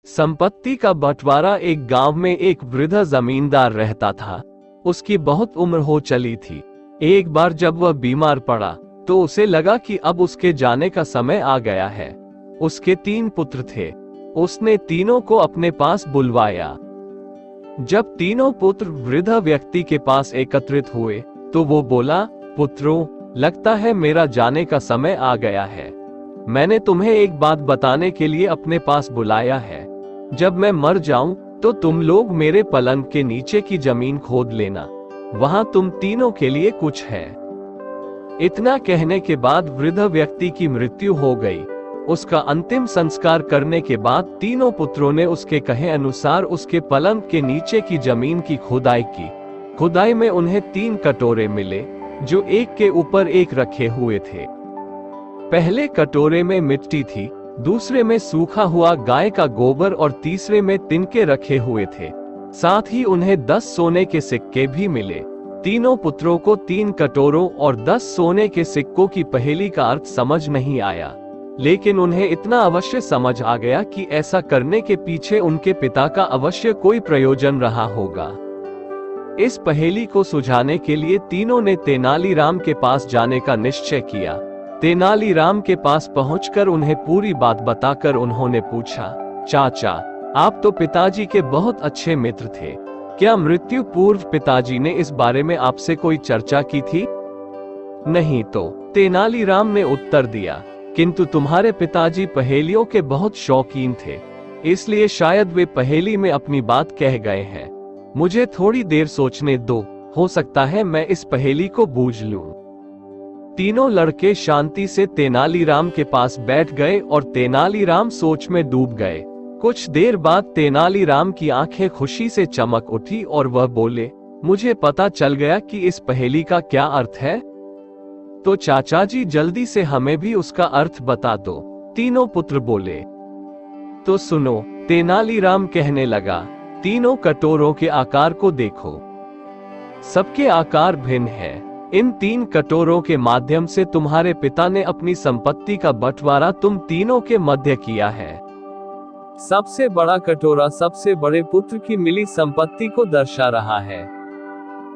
संपत्ति का बंटवारा। एक गांव में एक वृद्ध जमींदार रहता था। उसकी बहुत उम्र हो चली थी। एक बार जब वह बीमार पड़ा तो उसे लगा कि अब उसके जाने का समय आ गया है। उसके 3 पुत्र थे। उसने तीनों को अपने पास बुलवाया। जब तीनों पुत्र वृद्ध व्यक्ति के पास एकत्रित हुए तो वो बोला, पुत्रों, लगता है मेरा जाने का समय आ गया है। मैंने तुम्हें एक बात बताने के लिए अपने पास बुलाया है। जब मैं मर जाऊं तो तुम लोग मेरे पलंग के नीचे की जमीन खोद लेना, वहां तुम तीनों के लिए कुछ है। इतना कहने के बाद वृद्ध व्यक्ति की मृत्यु हो गई। उसका अंतिम संस्कार करने के बाद तीनों पुत्रों ने उसके कहे अनुसार उसके पलंग के नीचे की जमीन की खुदाई की। खुदाई में उन्हें 3 कटोरे मिले जो एक के ऊपर एक रखे हुए थे। पहले कटोरे में मिट्टी थी, दूसरे में सूखा हुआ गाय का गोबर और तीसरे में तिनके रखे हुए थे। साथ ही उन्हें 10 सोने के सिक्के भी मिले। तीनों पुत्रों को 3 कटोरों और 10 सोने के सिक्कों की पहेली का अर्थ समझ नहीं आया, लेकिन उन्हें इतना अवश्य समझ आ गया कि ऐसा करने के पीछे उनके पिता का अवश्य कोई प्रयोजन रहा होगा। इस पहेली को सुलझाने के लिए तीनों ने तेनालीराम के पास जाने का निश्चय किया। तेनालीराम के पास पहुंचकर उन्हें पूरी बात बताकर उन्होंने पूछा, चाचा, आप तो पिताजी के बहुत अच्छे मित्र थे। क्या मृत्यु पूर्व पिताजी ने इस बारे में आपसे कोई चर्चा की थी? नहीं तो, तेनालीराम ने उत्तर दिया, किंतु तुम्हारे पिताजी पहेलियों के बहुत शौकीन थे, इसलिए शायद वे पहेली में अपनी बात कह गए हैं। मुझे थोड़ी देर सोचने दो, हो सकता है मैं इस पहेली को बूझ लूं। तीनों लड़के शांति से तेनालीराम के पास बैठ गए और तेनालीराम सोच में डूब गए। कुछ देर बाद तेनालीराम की आंखें खुशी से चमक उठी और वह बोले, मुझे पता चल गया कि इस पहेली का क्या अर्थ है। तो चाचा जी जल्दी से हमें भी उसका अर्थ बता दो। तीनों पुत्र बोले। तो सुनो, तेनालीराम कहने लगा, तीनों कटोरों के आकार को देखो, सबके आकार भिन्न है। इन 3 कटोरों के माध्यम से तुम्हारे पिता ने अपनी संपत्ति का बंटवारा तुम तीनों के मध्य किया है। सबसे बड़ा कटोरा सबसे बड़े पुत्र की मिली संपत्ति को दर्शा रहा है।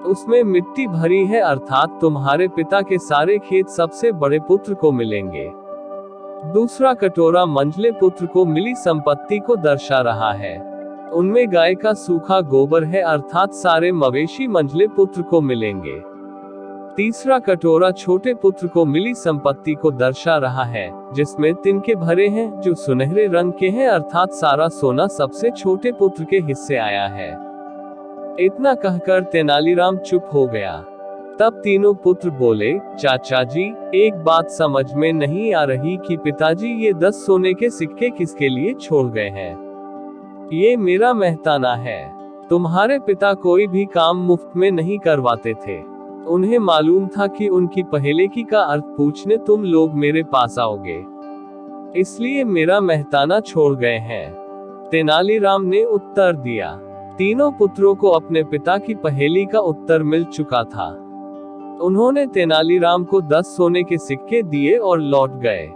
उसमें मिट्टी भरी है, अर्थात तुम्हारे पिता के सारे खेत सबसे बड़े पुत्र को मिलेंगे। दूसरा कटोरा मंझले पुत्र को मिली संपत्ति को दर्शा रहा है। उनमें गाय का सूखा गोबर है, अर्थात सारे मवेशी मंझले पुत्र को मिलेंगे। तीसरा कटोरा छोटे पुत्र को मिली संपत्ति को दर्शा रहा है, जिसमें तिनके भरे हैं जो सुनहरे रंग के हैं, अर्थात सारा सोना सबसे छोटे पुत्र के हिस्से आया है। इतना कहकर तेनालीराम चुप हो गया। तब तीनों पुत्र बोले, चाचा जी, एक बात समझ में नहीं आ रही कि पिताजी ये 10 सोने के सिक्के किसके लिए छोड़ गए हैं। ये मेरा मेहताना है। तुम्हारे पिता कोई भी काम मुफ्त में नहीं करवाते थे। उन्हें मालूम था कि उनकी पहेली का अर्थ पूछने तुम लोग मेरे पास आओगे, इसलिए मेरा मेहताना छोड़ गए हैं। तेनालीराम ने उत्तर दिया। तीनों पुत्रों को अपने पिता की पहेली का उत्तर मिल चुका था। उन्होंने तेनालीराम को 10 सोने के सिक्के दिए और लौट गए।